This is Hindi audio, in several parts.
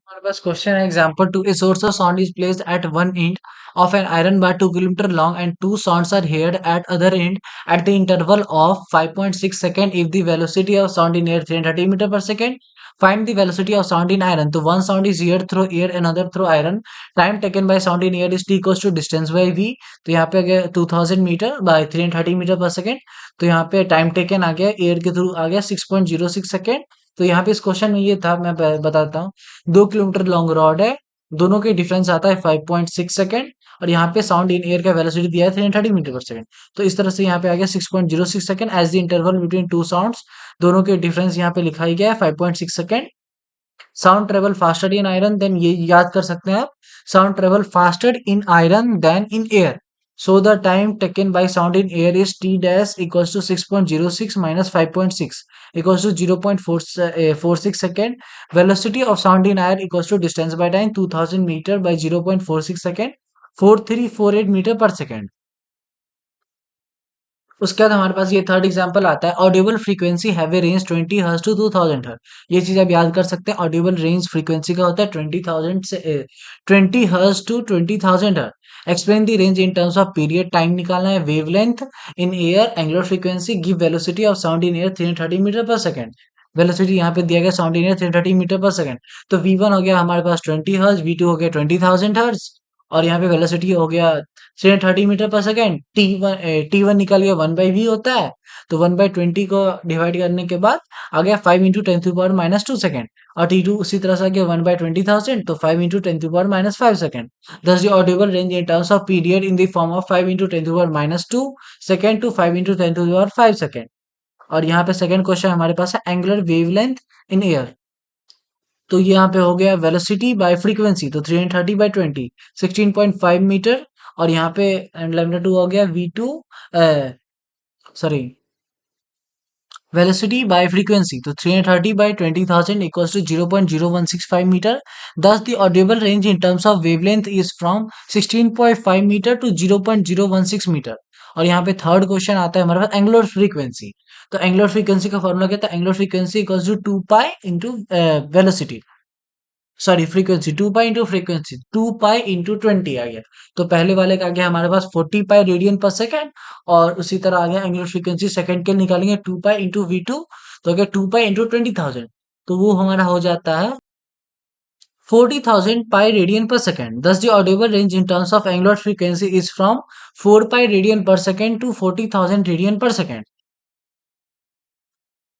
हमारे पास क्वेश्चन है example two a source of sound is placed at one end of an iron bar 2 kilometre long and two sounds are heard at other end at the interval of 5.6 second if the velocity of sound in air 330 meter per second. Find the velocity of sound in iron. तो one sound is heard through air, another through iron. Time taken by sound in air is t equals to distance by v. तो यहाँ पे आ गया 2000 metre by 330 metre per second. तो यहाँ पे टाइम टेकन आ गया एयर के थ्रू आ गया 6.06 सेकेंड. तो यहाँ पे इस क्वेश्चन में ये था, मैं बताता हूँ. 2 किलोमीटर लॉन्ग रॉड है, दोनों के डिफरेंस आता है 5.6 सेकेंड. और यहाँ पे साउंड इन एयर का वेलोसिटी दिया है 330 मीटर पर सेकेंड. तो इस तरह से यहाँ पे आ गया 6.06 second as the interval between two sounds. दोनों के डिफरेंस यहाँ पे लिखा ही गया है 5.6 second. Sound travel faster in iron than, ये याद कर सकते हैं आप. Sound travel faster in iron than in air. So the time taken by sound in air is t dash equals to 6.06 minus 5.6 equals to 0.46 second. Velocity of sound in air equals to distance by time 2000 meter by 0.46 second. 4348 meter per second. उसके बाद हमारे पास ये थर्ड एग्जांपल आता है. Audible frequency have a range 20 hertz to 2000 hertz. ये चीज आप याद कर सकते हैं. ऑडिबल रेंज फ्रीक्वेंसी का होता है 20,000 से 20 hertz to 20,000 hertz. Explain the range in terms of period. Time निकालना है. Wavelength in air. Angular frequency. Give velocity of sound in air 330 metre per second. Velocity यहाँ पे दिया गया sound in air 330 metre per second. तो V1 हो गया हमारे पास 20 हर्ट्ज, V2 हो गया 20,000 हर्ट्ज, और यहाँ पे वेलोसिटी हो गया 330 metre per second. T one निकल गया 1/v होता है. तो 1/20 को डिवाइड करने के बाद आ गया 5 × 10⁻²सेकेंड. और T2 उसी तरह से आ गया 1/20,000, तो 5 × 10⁻5 second. Thus the audible range in terms of period in the form of 5 × 10⁻² second to 5 × 10⁻5 second. और यहाँ पे सेकेंड क्वेश्चन हमारे पास है एंगुलर वेवलेंथ इन एयर. तो ये यहाँ पे हो गया वेलोसिटी बाय फ्रीक्वेंसी. तो 330/20 16.5 मीटर. और यहाँ पे लैम्डा टू हो गया V2, sorry, velocity by frequency. तो 330/20,000 equals to 0.0165 metre. Thus the audible range in terms of wavelength is from 16.5 metre to 0.016 metre. और यहाँ पे थर्ड क्वेश्चन आता है हमारे पास एंगुलर फ्रीक्वेंसी. तो एंगुलर फ्रीक्वेंसी का फॉर्मूला क्या था? Angular frequency equals to 2 pi into velocity, sorry frequency. 2 pi into frequency, 2 pi into 20 आ गया. तो पहले वाले का आ गया हमारे पास 40 पाई रेडियन पर सेकेंड. और उसी तरह आ गया एंगुलर फ्रीक्वेंसी सेकंड के लिए निकालेंगे 2 पाई इंटू V2. तो आ गया 2 पाई इंटू 20,000. तो वो हमारा हो जाता है 40,000 पाई रेडियन पर सेकेंड. दस the audible range in terms of angular frequency is from 4 pi radian per second to 40,000 radian per second.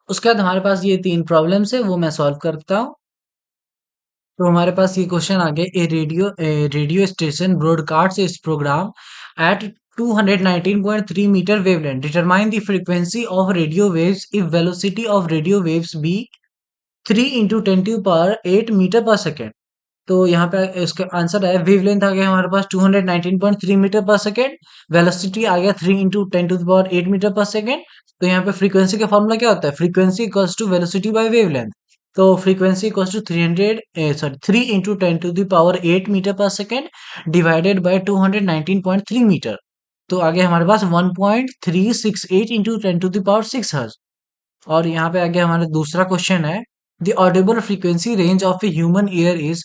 उसके बाद हमारे पास ये तीन प्रॉब्लम्स है, वो मैं सॉल्व करता हूँ. तो हमारे पास ये क्वेश्चन आ गया. A radio station broadcast is programme at 219.3 metre wavelength. Determine the frequency of radio waves if velocity of radio waves be 3 × 10⁻8 metre per second. तो यहाँ पे इसका आंसर है वेवलेंथ आ गया हमारे पास 219.3 मीटर पर सेकेंड. वेलोसिटी आ गया 3 × 10⁸ मीटर पर सेकेंड. तो यहाँ पे फ्रीक्वेंसी का फॉर्मूला क्या होता है? Frequency equals to velocity by wavelength. तो frequency equals to 3 × 10⁸ metre per second divided by 219.3 metre. तो आ गया हमारे पास 1.368 × 10⁶ हर्ट्ज. और यहाँ पे आ गया हमारा दूसरा क्वेश्चन है. The Audible frequency range of a human ear is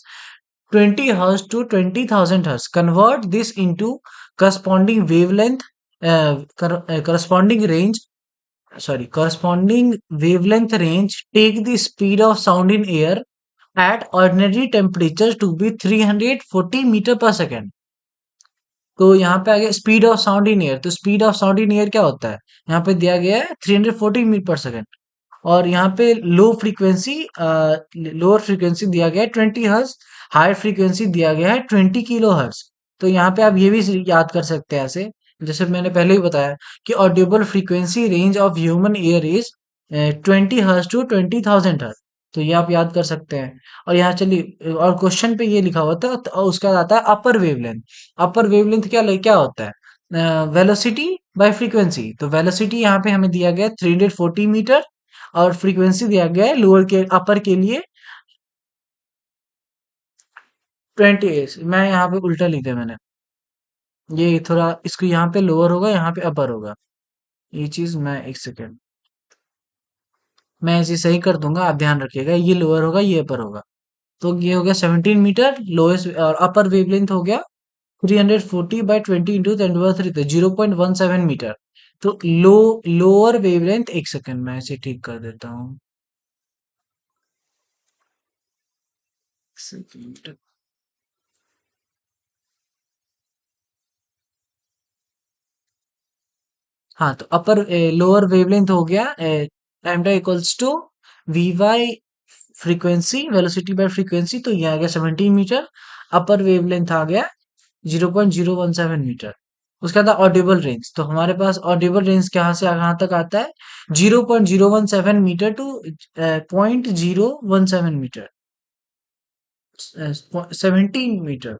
20 hertz to 20,000 hertz. Convert this into corresponding wavelength, corresponding range. Sorry, corresponding wavelength range. Take the speed of sound in air at ordinary temperature to be 340 meter per second. तो यहाँ पे आ गया speed of sound in air. तो speed of sound in air क्या होता है? यहाँ पे दिया गया है 340 मीटर पर सेकेंड. और यहाँ पे लोअर फ्रीक्वेंसी दिया गया है 20 हर्ट्ज. हाई फ्रीक्वेंसी दिया गया है 20 किलो हर्ट्ज. तो यहाँ पे आप ये भी याद कर सकते हैं ऐसे, जैसे मैंने पहले ही बताया कि audible frequency range of human ear is 20 hertz to 20,000 hertz. तो ये आप याद कर सकते हैं. और यहाँ चलिए, और क्वेश्चन पे ये लिखा होता है तो उसका आता है अपर वेवलेंथ. अपर वेवलेंथ क्या होता है? Velocity by frequency. तो वेलोसिटी यहाँ पे हमें दिया गया है 340 मीटर. और फ्रीक्वेंसी दिया गया है लोअर के अपर के लिए 20. मैं यहाँ पे उल्टा लिखा मैंने. ये थोड़ा इसको यहाँ पे लोअर होगा, यहाँ पे अपर होगा. ये चीज मैं एक सेकेंड, मैं इसे सही कर दूंगा, आप ध्यान रखिएगा. ये लोअर होगा, ये अपर होगा. तो ये हो गया 17 मीटर, लोएस्ट और अपर वेवलेंथ हो गया 340/20 इंटू 10 to 3, तो 0.17 मीटर। तो लोअर वेवलेंथ, एक सेकंड मैं इसे ठीक कर देता हूँ। सेकंड। हाँ, तो अपर लोअर वेवलेंथ हो गया lambda equals to V by frequency, velocity by frequency, तो ये आ गया 17 मीटर। अपर वेवलेंथ आ गया 0.017 मीटर। उसके बाद ऑडिबल रेंज, तो हमारे पास ऑडिबल रेंज कहाँ से कहाँ तक आता है? 0.017 metre to 0.017 metre, 17 metre.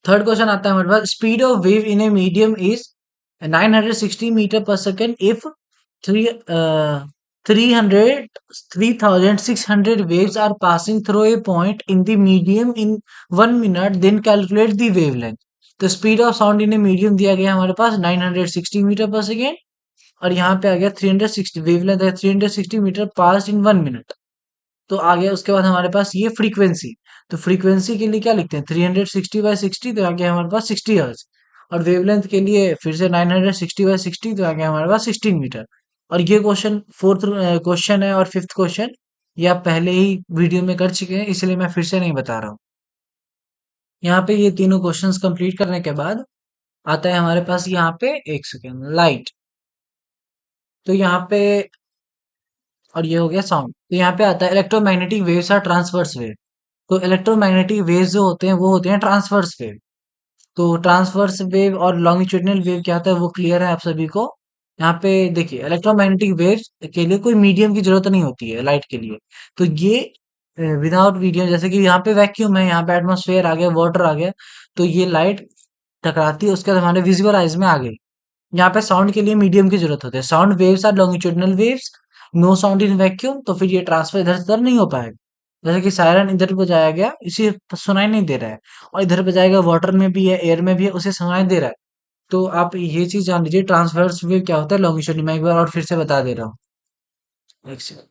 Third question आता है हमारे पास, speed of wave in a medium is 960 metre per second if three 3600 waves are passing through a point in the medium in 1 minute, then calculate the wavelength। तो speed of sound in a medium दिया गया हमारे पास 960 मीटर पर सेकेंड, और यहाँ पे आ गया 360, वेवलेंथ है 360 मीटर पास इन 1 मिनट। तो आ गया उसके बाद हमारे पास ये फ्रीक्वेंसी। तो फ्रीक्वेंसी के लिए क्या लिखते हैं? 360/60, तो आ गया हमारे पास 60 हर्ट्ज। और वेवलेंथ के लिए फिर से 960/60, तो आ गया हमारे पास 16 मीटर। और ये क्वेश्चन फोर्थ क्वेश्चन है और फिफ्थ क्वेश्चन ये आप पहले ही वीडियो में कर चुके हैं, इसलिए मैं फिर से नहीं बता रहा हूँ। यहाँ पे ये तीनों क्वेश्चंस कंप्लीट करने के बाद आता है हमारे पास यहाँ पे, एक सेकेंड, लाइट। तो यहाँ पे, और ये हो गया साउंड। तो यहाँ पे आता है electromagnetic waves are transverse wave. तो इलेक्ट्रोमैग्नेटिक वेव्स जो होते हैं वो होते हैं ट्रांसवर्स वेव। तो ट्रांसवर्स वेव और लॉन्गिट्यूडिनल वेव क्या होता है वो क्लियर है आप सभी को। यहाँ पे देखिए, इलेक्ट्रोमैग्नेटिक वेव्स के लिए कोई मीडियम की जरूरत नहीं होती है लाइट के लिए। तो ये विदाउट मीडियम, जैसे कि यहाँ पे वैक्यूम है, यहाँ पे एटमॉस्फेयर आ गया, वाटर आ गया, तो ये लाइट टकराती है, उसके बाद हमारे विजुअल आइज में आ गई। यहाँ पे साउंड के लिए मीडियम की जरूरत होती है। Sound waves are longitudinal waves, no sound in vacuum, तो फिर ये ट्रांसफर इधर से उधर नहीं हो पाएगा। जैसे कि सायरन इधर बजाया गया, इसे सुनाई नहीं दे रहा है, और इधर बजाएगा, वाटर में भी है, एयर में भी है, उसे सुनाई दे रहा है। तो आप ये चीज जान लीजिए, ट्रांसवर्स वेव क्या होता है, लॉन्गिट्यूडिनल। मैं एक बार और फिर से बता दे रहा हूँ। एक सेकंड।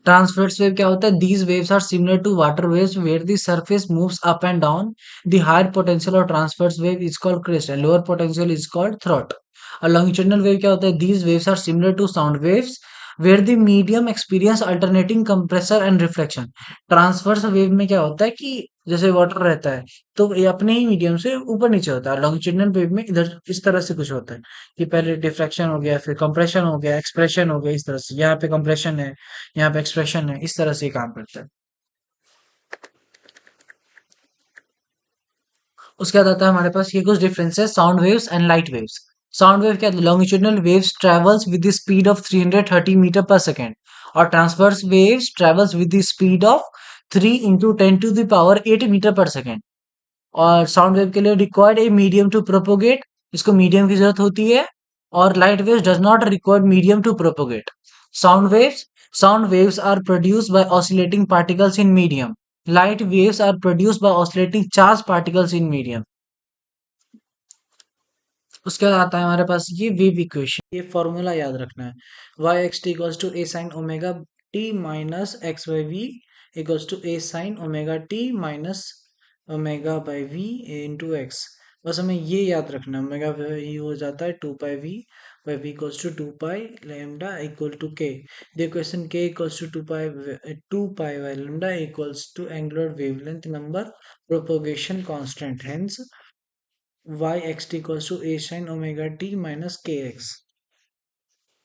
Transverse wave क्या होता है? These waves are similar to water waves where the surface moves up and down. The higher potential or transverse wave is called crest and lower potential is called throat. और longitudinal wave क्या होता है? These waves are similar to sound waves where the medium experience alternating compressor and reflection. Transverse wave में क्या होता है कि जैसे वाटर रहता है, तो ये अपने ही मीडियम से ऊपर नीचे होता है। लॉन्गिट्यूडिनल वेव में इधर इस तरह से कुछ होता है कि पहले डिफ्रैक्शन हो गया, फिर कंप्रेशन हो गया, एक्सप्रेशन हो गया, इस तरह से। यहाँ पे कंप्रेशन है, यहाँ पे एक्सप्रेशन है, इस तरह से ये काम करता है। उसके बाद आता है हमारे पास ये कुछ differences, sound waves and light waves. Sound wave क्या, longitudinal waves travels with the speed of 330 metre per second, और transverse waves travels with the speed of 3 × 10⁸ metre per second. और साउंड वेव के लिए required a medium to propagate, इसको मीडियम की जरूरत होती है। और light waves does not require medium to propagate. Sound waves sound waves are produced by oscillating particles in medium. Light waves are produced by oscillating charge particles in medium. उसके बाद आता है हमारे पास ये वेव इक्वेशन, ये फॉर्मूला याद रखना है। Y X T equals to A sine omega T minus X by V equals to A sine omega T minus omega by V into X. बस हमें ये याद रखना है, ओमेगा ही हो जाता है 2 pi V by V equals to 2 pi lambda equal to K. The equation K equals to 2 pi by lambda equals to angular wavelength number propagation constant, hence Y X T equals to A sine omega T minus K X.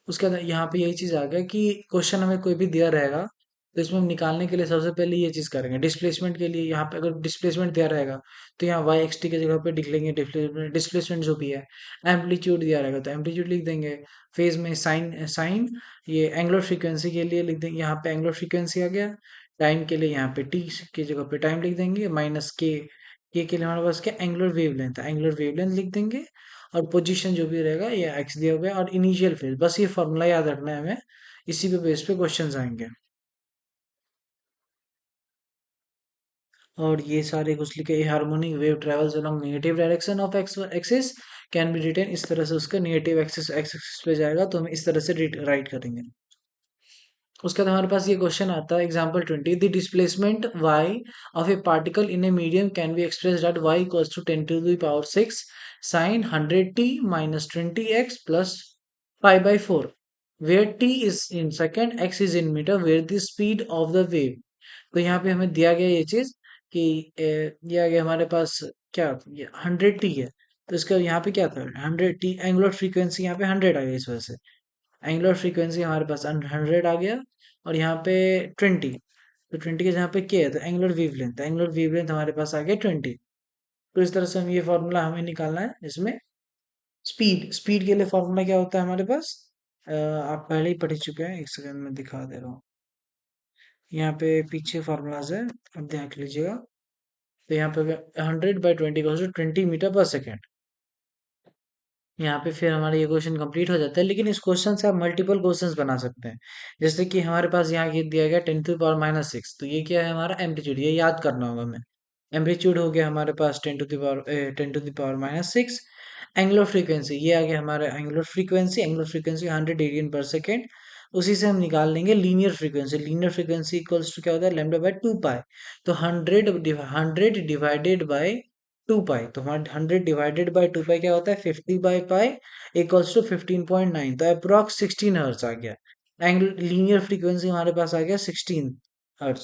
उसके अंदर यहाँ पे यही चीज आ गया कि क्वेश्चन हमें कोई भी दिया रहेगा, तो इसमें हम निकालने के लिए सबसे पहले ये चीज करेंगे। डिस्प्लेसमेंट के लिए यहाँ पे अगर डिस्प्लेसमेंट दिया रहेगा, तो यहाँ वाई एक्स टी की जगह पे लिख लेंगे डिस्प्लेसमेंट, डिस्प्लेसमेंट जो भी है। एम्पलीट्यूड दिया रहेगा तो एम्पलीट्यूड लिख देंगे। फेज में साइन साइन, ये एंगुलर फ्रीक्वेंसी के लिए लिख देंगे, यहाँ पे एंगुलर फ्रीक्वेंसी आ गया। टाइम के लिए यहाँ पे टी की जगह पे टाइम लिख देंगे, माइनस के लिए हमारे पास क्या, एंगुलर वेवलेंथ है, एंगुलर वेवलेंथ लिख देंगे। और पोजीशन जो भी रहेगा ये एक्स दिया हुआ है, और इनिशियल फेज, बस ये फॉर्मूला याद रखना है हमें। इसी पे बेस पे क्वेश्चंस आएंगे। और ये सारे कुछ लिखे, harmonic wave travels along negative direction of X axis, can be written, इस तरह से उसका नेगेटिव एक्सिस एक्स एक्सिस पे जाएगा, तो हम इस तरह से राइट करेंगे। उसके बाद हमारे पास ये क्वेश्चन आता है example 20, the displacement y of a particle in a medium can be expressed at y equals to 10 to the power 6 sin 100t minus 20x plus pi by 4 where t is in second, x is in meter, where the speed of the wave। तो यहाँ पे हमें दिया गया ये चीज कि दिया गया हमारे पास क्या, ये 100t है, तो इसका यहाँ पे क्या था 100t, एंगुलर फ्रीक्वेंसी यहाँ पे 100 आ गया, इस वजह से एंगुलर फ्रीक्वेंसी हमारे पास 100 आ गया, और यहाँ पे 20, तो 20 के जहाँ पे के है तो एंगुलर वेवलेंथ हमारे पास आ गया 20। तो इस तरह से हम ये फॉर्मूला हमें निकालना है इसमें। स्पीड स्पीड के लिए फॉर्मूला क्या होता है हमारे पास, आप पहले ही पढ़ चुके हैं, एक सेकंड में दिखा दे रहा हूँ। यहाँ पे पीछे फॉर्मूलाज है, अब ध्यान कर लीजिएगा। तो यहाँ पे 100/20 20 मीटर पर सेकेंड। यहाँ पे फिर हमारा ये क्वेश्चन कंप्लीट हो जाता है, लेकिन इस क्वेश्चन से आप मल्टीपल क्वेश्चंस बना सकते हैं। जैसे कि हमारे पास यहाँ ये दिया गया 10⁻⁻6, तो ये क्या है हमारा एम्पलीट्यूड, ये याद करना होगा हमें। एम्पलीट्यूड हो गया हमारे पास 10⁻⁶। एंगुलर फ्रीक्वेंसी ये आ गया हमारा angular frequency 100 radian per second. उसी से हम निकाल लेंगे लीनियर फ्रीक्वेंसी इक्वल्स टू क्या होता है λ/2 पाई। तो 100 डिवाइडेड बाय 2 पाई, तो 100 डिवाइडेड बाय 2 पाई क्या होता है 50/पाई इक्वल्स टू 15.9, तो अप्रोक्स 16 हर्ट्ज आ गया। एंगल लीनियर फ्रीक्वेंसी हमारे पास आ गया 16 हर्ट्ज।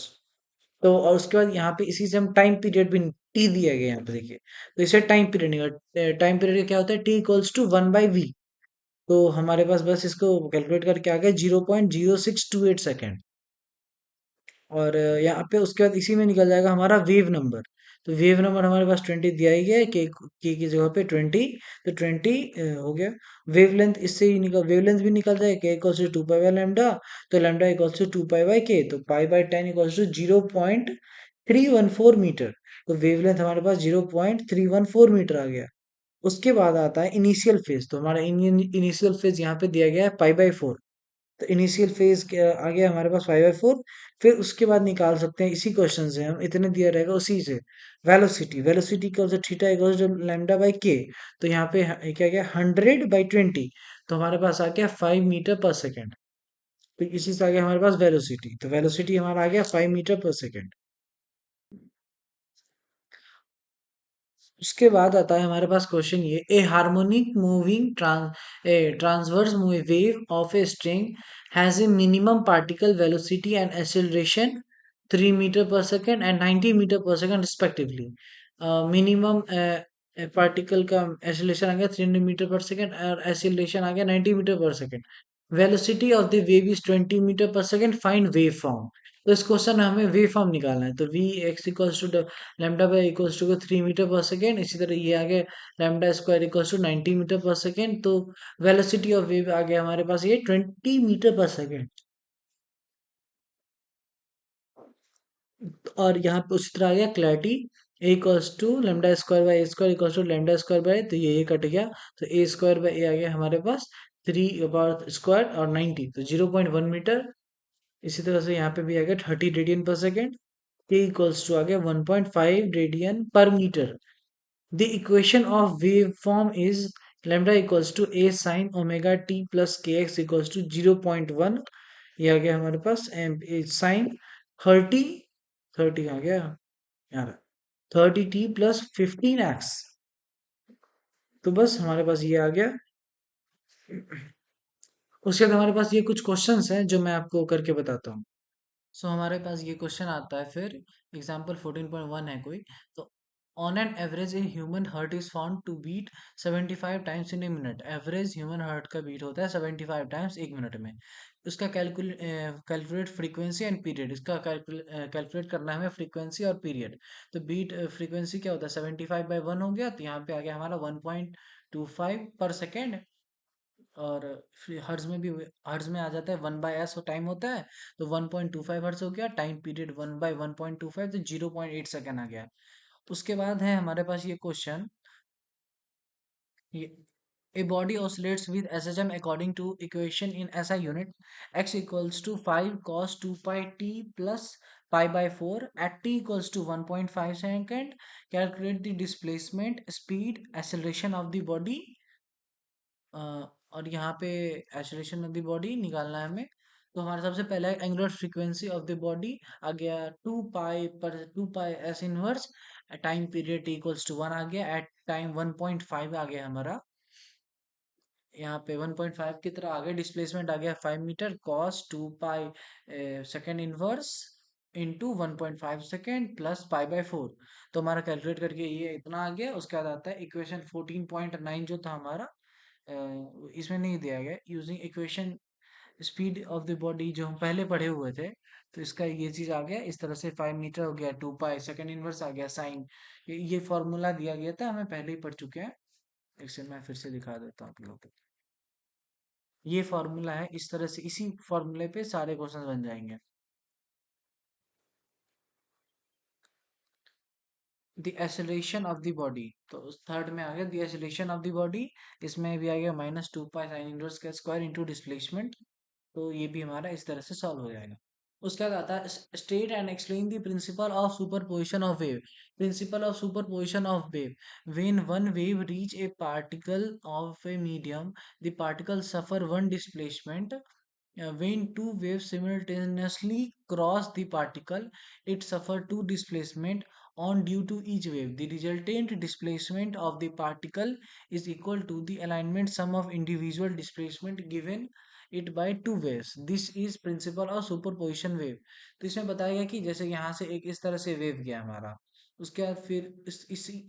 तो और उसके बाद यहाँ पे इसी से हम टाइम पीरियड भी टी दिया गया यहाँ पे देखिए, तो इसे टाइम पीरियड निकल, टाइम पीरियड क्या होता है टी इक्वल्स टू 1/v। तो हमारे पास बस इसको कैलकुलेट करके आ गया 0.0628 सेकेंड। और यहाँ पे उसके बाद इसी में निकल जाएगा हमारा वेव नंबर। तो वेव नंबर हमारे पास 20 दिया ही गया है, के की जगह पे 20, तो 20 हो गया। वेवलेंथ इससे ही निकल वेवलेंथ भी निकल जाए K equals to 2 pi by lambda, तो lambda equals to 2 pi by K, तो पाई/10 इक्वल्स टू 0.314 मीटर। तो वेवलेंथ हमारे पास 0.314 मीटर आ गया। उसके बाद आता है इनिशियल फेज, तो हमारा इनिशियल फेज यहाँ पे दिया गया है पाई/4। तो इनिशियल फेज आ गया हमारे पास 5/4। फिर उसके बाद निकाल सकते हैं इसी क्वेश्चन से हम, इतने दिया रहेगा उसी से velocity equal to theta equal to λ/k। तो यहाँ पे क्या गया 100/20, तो हमारे पास आ गया 5 मीटर पर सेकेंड। तो इसी से आ गया हमारे पास वेलोसिटी, तो वेलोसिटी हमारा आ गया 5 मीटर पर सेकेंड। उसके बाद आता है हमारे पास क्वेश्चन ये, a harmonic moving transverse wave of a string has a minimum particle velocity and acceleration 3 metre per second and 90 metre per second respectively. Minimum particle का एक्सेलरेशन आ गया 300 मीटर पर सेकेंड और एक्सेलरेशन आ गया 90 metre per second. Velocity of the wave is 20 metre per second, find wave form. तो इस क्वेश्चन में हमें वेव फॉर्म निकालना है, तो V X equals to λ/= 3 metre per second. इसी तरह ये आ गया λ² = 90 मीटर पर सेकेंड। तो वेलोसिटी ऑफ वेव आ गया हमारे पास ये 20 मीटर पर सेकेंड। और यहाँ पे उसी तरह आ गया क्लैरिटी, a = λ² / a² = λ² तो ये कट गया, तो a² / a आ गया हमारे पास 3/² और 90, तो 0.1 मीटर। इसी तरह से यहाँ पे भी आ गया 30 radian per second. k equals to आ गया 1.5 radian per metre. The equation of wave form is lambda equals to a sin omega t plus kx equals to 0.1। ये आ गया हमारे पास साइन 30 आ गया यार, 30t + 15x। तो बस हमारे पास ये आ गया। उसके बाद हमारे पास ये कुछ क्वेश्चंस हैं जो मैं आपको करके बताता हूँ। सो हमारे पास ये क्वेश्चन आता है फिर, एग्जाम्पल 14.1 है कोई। तो on an average a human heart is found to beat 75 times in a minute. Average human heart का बीट होता है 75 टाइम्स 1 मिनट में। उसका कैलकुलेट फ्रीक्वेंसी एंड पीरियड, इसका कैलकुलेट करना है हमें फ्रीक्वेंसी और पीरियड। तो बीट फ्रीक्वेंसी क्या होता है 75/1 हो गया, तो यहाँ पे आ गया हमारा 1.25 पर सेकेंड। और फिर हर्ट्ज में आ जाता है 1/s टाइम होता है, तो 1.25 हर्ट्ज हो गया। टाइम पीरियड 1/1.25, तो 0.8 सेकेंड आ गया। उसके बाद है हमारे पास ये question, a body oscillates with SHM according to equation in SI unit, x equals to 5 cos 2 pi t plus pi by 4 at t equals to 1.5 second. Calculate the displacement, speed, acceleration of the body. और यहाँ पे एक्सेलरेशन ऑफ द बॉडी निकालना है हमें। तो हमारा सबसे पहला है angular frequency of the body आ गया 2 pi S inverse. Time period equals to 1 आ गया, एट टाइम 1.5 आ गया हमारा। यहाँ पे 1.5 की तरह आ गया, डिस्प्लेसमेंट आ गया 5 metre, cos 2 pi second inverse into 1.5 second plus pi by 4। तो हमारा कैलकुलेट करके ये इतना आ गया। उसके बाद आता है इक्वेशन 14.9 जो था हमारा, इसमें नहीं दिया गया, using equation speed of the body जो हम पहले पढ़े हुए थे। तो इसका ये चीज आ गया इस तरह से, 5 मीटर हो गया 2 पाई सेकेंड इनवर्स आ गया साइन। ये फॉर्मूला दिया गया था, हमें पहले ही पढ़ चुके हैं। इसे मैं फिर से दिखा देता हूँ आप लोगों को। ये फॉर्मूला है, इस तरह से इसी फॉर्मूले पे सारे क्वेश्चन बन जाएंगे। The acceleration of the body, तो उस थर्ड में आ गया the acceleration of the body. इसमें भी आ गया -2 पाई साइन इनवर्स का स्क्वायर इंटू डिस्प्लेसमेंट। तो ये भी हमारा इस तरह से सॉल्व हो जाएगा। उसके बाद आता है state and explain the principle of superposition of wave. Principle of superposition of wave, when one wave reach a particle of a medium, the particle suffer one displacement. When two waves simultaneously cross the particle, it suffers two displacement on due to each wave. The resultant displacement of the particle is equal to the alignment sum of individual displacement given it by two waves. This is principle of superposition wave. तो इसमें बताया गया कि जैसे यहाँ से एक इस तरह से वेव गया हमारा, उसके बाद फिर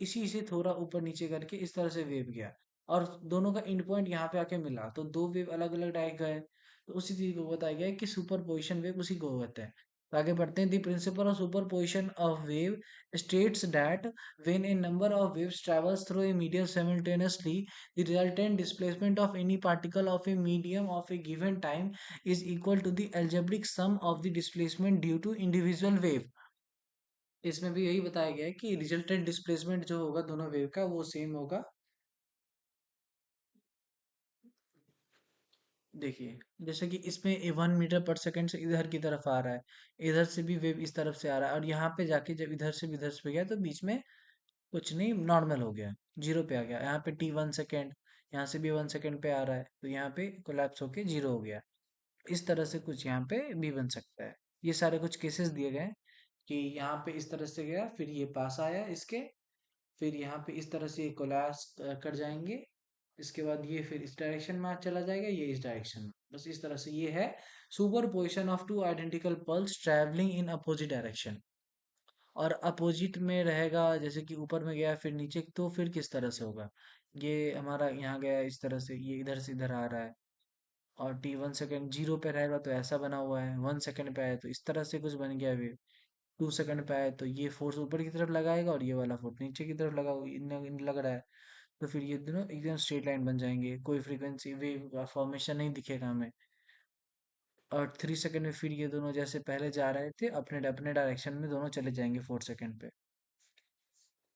इसी से थोड़ा ऊपर नीचे करके इस तरह से वेव गया, और दोनों का एंड पॉइंट यहाँ पे आके मिला, तो दो वेव अलग अलग डायरेक्ट गए। तो उसी चीज को बताया गया है कि सुपर पोजिशन वेव उसी को कहते हैं। तो आगे बढ़ते हैं। The principle of super position of wave states that when A number of waves travels through a medium simultaneously, the resultant displacement of any particle of a medium of a given time is equal to the algebraic sum of the displacement due to individual wave। इसमें भी यही बताया गया है कि रिजल्टेंट डिस्प्लेसमेंट जो होगा दोनों वेव का वो सेम होगा। देखिए, जैसे कि इसमें 1 मीटर पर सेकंड से इधर की तरफ आ रहा है, इधर से भी वेव इस तरफ से आ रहा है, और यहाँ पे जाके जब इधर से भी इधर से गया तो बीच में कुछ नहीं, नॉर्मल हो गया, जीरो पे आ गया। यहाँ पे t 1 सेकेंड, यहाँ से भी 1 सेकेंड पे आ रहा है, तो यहाँ पे कोलैप्स होके जीरो हो गया। इस तरह से कुछ यहाँ पे भी बन सकता है। ये सारे कुछ केसेस दिए गए हैं कि यहाँ पे इस तरह से गया, फिर ये पास आया इसके, फिर यहाँ पे इस तरह से ये कोलैप्स कर जाएंगे। इसके बाद ये फिर इस डायरेक्शन में चला जाएगा, ये इस डायरेक्शन में, बस इस तरह से ये है super position of two identical pulse travelling in opposite direction. और अपोजिट में रहेगा, जैसे कि ऊपर में गया फिर नीचे, तो फिर किस तरह से होगा, ये हमारा यहाँ गया इस तरह से इधर आ रहा है, और t 1 सेकेंड जीरो पे रहेगा तो ऐसा बना हुआ है, 1 सेकेंड पे आए तो इस तरह से कुछ बन गया वेव, 2 सेकेंड पे आए तो ये फोर्स ऊपर की तरफ लगाएगा और ये वाला फोर्स नीचे की तरफ लग रहा है। तो फिर ये दोनों एकदम स्ट्रेट लाइन बन जाएंगे, कोई फ्रीक्वेंसी वेव का फॉर्मेशन नहीं दिखेगा हमें। और 3 सेकेंड में फिर ये दोनों जैसे पहले जा रहे थे अपने अपने डायरेक्शन में दोनों चले जाएंगे 4 सेकेंड पे।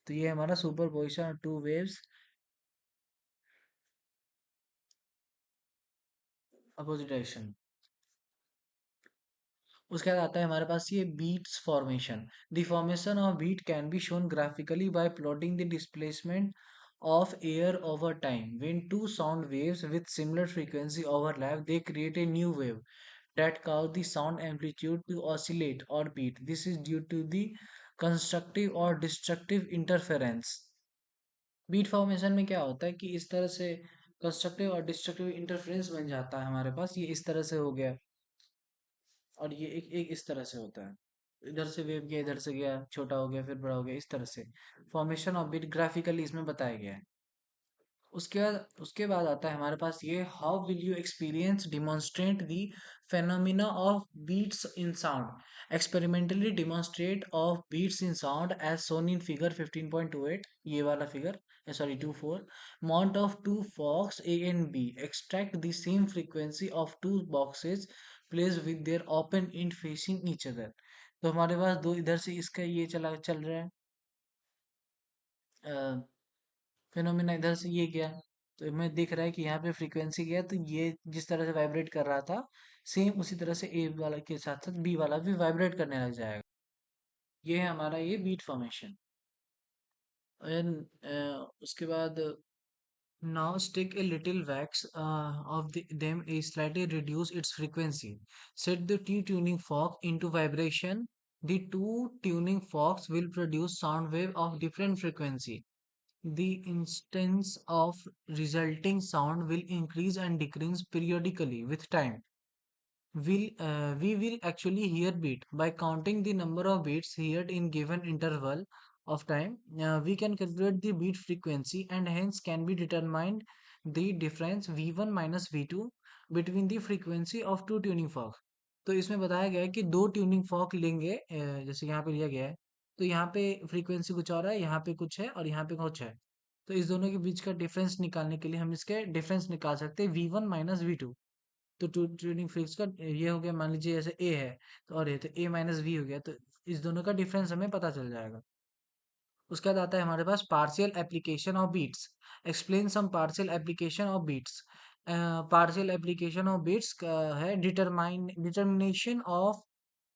तो ये हमारा superposition two waves opposite direction. उसके बाद आता है हमारे पास ये beats formation. The formation of beat can be shown graphically by plotting the displacement of air over time. When two sound waves with similar frequency overlap, they create a new wave that cause the sound amplitude to oscillate or beat. This is due to the constructive or destructive interference. Beat formation में क्या होता है कि इस तरह से कंस्ट्रक्टिव और डिस्ट्रक्टिव इंटरफेरेंस बन जाता है हमारे पास, ये इस तरह से हो गया, और ये एक एक इस तरह से होता है, इधर से वेव गया, इधर से गया, छोटा हो गया फिर बड़ा हो गया, इस तरह से फॉर्मेशन ऑफ बीट ग्राफिकली इसमें बताया गया है। उसके बाद आता है हमारे पास ये, how will you experience demonstrate the phenomena of beats in sound. Experimentally demonstrate of beats in sound as shown in figure 15.28, ये वाला figure, sorry 24। Mount of two forks A and B extract the same frequency of two boxes place with their open end facing each other. तो हमारे पास दो, इधर से इसका ये चल रहा है फिनोमिना, इधर से ये गया, तो हमें दिख रहा है कि यहाँ पे फ्रीक्वेंसी गया, तो ये जिस तरह से वाइब्रेट कर रहा था, सेम उसी तरह से ए वाला के साथ साथ बी वाला भी वाइब्रेट करने लग जाएगा। ये है हमारा ये बीट फॉर्मेशन। एंड उसके बाद now stick a little wax of them is slightly reduce its frequency. Set the T tuning fork into vibration. The two tuning forks will produce sound wave of different frequency. The instance of resulting sound will increase and decrease periodically with time. We will actually hear beat by counting the number of beats heard in given interval of time. We can calculate the beat frequency and hence can be determined the difference V1 minus V2 between the frequency of two tuning forks. तो इसमें बताया गया है कि दो ट्यूनिंग फॉर्क लेंगे, जैसे यहाँ पे लिया गया है, तो यहाँ पे फ्रीक्वेंसी कुछ और है, यहाँ पे कुछ है और यहाँ पे कुछ है। तो इस दोनों के बीच का डिफरेंस निकालने के लिए हम इसके डिफरेंस निकाल सकते हैं V1 माइनस V2। तो ट्यूनिंग फिक्स का ये हो गया, मान लीजिए जैसे ए है तो और ये तो ए माइनस बी हो गया, तो इस दोनों का डिफरेंस हमें पता चल जाएगा। उसके बाद आता है हमारे पास partial application of beats. Explain some partial application of beats. Partial application of beats है determination of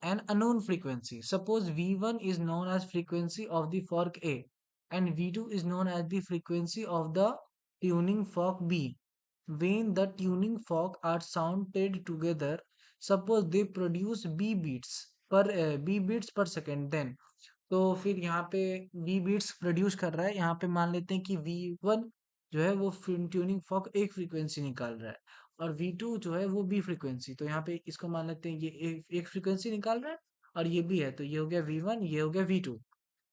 an unknown frequency. Suppose V1 is known as frequency of the fork A and V2 is known as the frequency of the tuning fork B. When the tuning fork are sounded together, suppose they produce B beats per second, then तो फिर यहाँ पे बी बीट्स प्रोड्यूस कर रहा है, यहाँ पे मान लेते हैं कि V1 जो है वो ट्यूनिंग फॉक एक फ्रीक्वेंसी निकाल रहा है और V2 जो है वो बी फ्रीक्वेंसी, तो यहाँ पे इसको मान लेते हैं ये एक फ्रीक्वेंसी निकाल रहा है और ये भी है, तो ये हो गया V1, ये हो गया V2।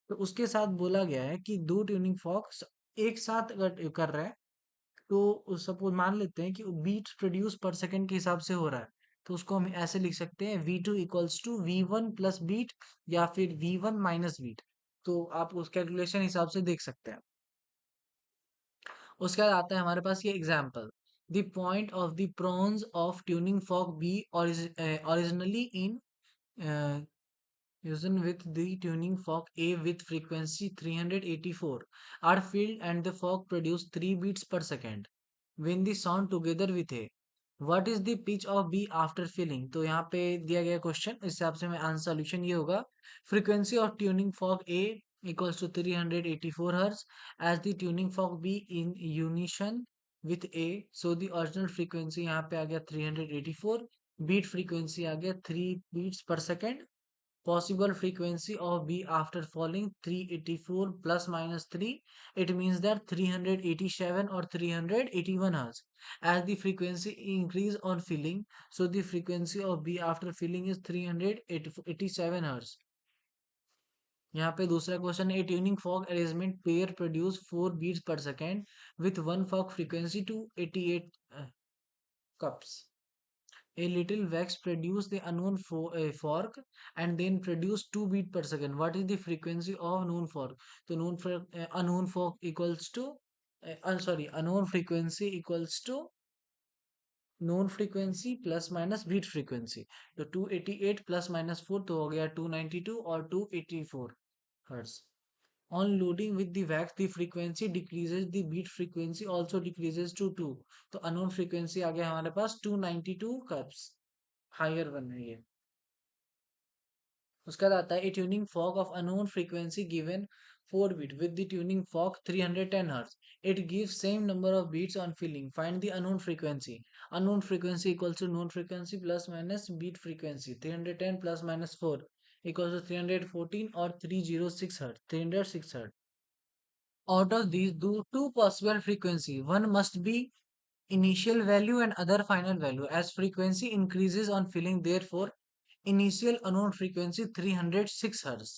तो उसके साथ बोला गया है कि दो ट्यूनिंग फॉक्स एक साथ अगर कर रहा है, तो सपोज मान लेते हैं कि बीट प्रोड्यूस पर सेकंड के हिसाब से हो रहा है, तो उसको हम ऐसे लिख सकते हैं V2 equals to V1 plus beat या फिर V1 माइनस बीट। तो आप उस कैलकुलेशन हिसाब से देख सकते हैं। उसके बाद आता है हमारे पास ये example. The point of the prongs of tuning fork be originally in using with the tuning fork A with frequency 384 are filled and the fork produce 3 beats per second. When the sound together with A, what is the pitch of B after filling? तो यहाँ पे दिया गया क्वेश्चन, इस हिसाब से मैं आंसर सॉल्यूशन ये होगा। Frequency of tuning fork A equals to 384 hertz as the tuning fork B in unison with A, so the original frequency यहाँ पे आ गया 384, बीट फ्रीक्वेंसी आ गया 3 beats per second। Possible frequency of B after falling 384 plus minus 3, it means that 387 or 381 hertz. As the frequency increase on filling, so the frequency of B after filling is 387 hertz. यहाँ पे दूसरा question, a tuning fork arrangement pair produce 4 beats per second with one fork frequency to 88 cups. A little wax produce the unknown fork and then produce 2 beat per second. What is the frequency of known fork? So unknown fork equals to sorry, unknown frequency equals to known frequency plus minus beat frequency. तो 288 plus minus 4 तो हो गया 292 और 284 hertz. On loading with the wax, the frequency decreases, the beat frequency also decreases to 2. तो unknown frequency आ गया हमारे पास 292 hertz, हायर वन है ये। उसके बाद आता है a tuning fork of unknown frequency given 4 beat with the tuning fork 310 hertz, it gives same number of beats on filling, find the unknown frequency. Unknown frequency equals to known frequency plus minus beat frequency, 310 plus minus 4 equals to 314 और 306 hertz, 306 hertz. Out of these, do two possible frequency. One must be initial value and other final value. As frequency increases on filling, therefore, initial unknown frequency 306 Hz.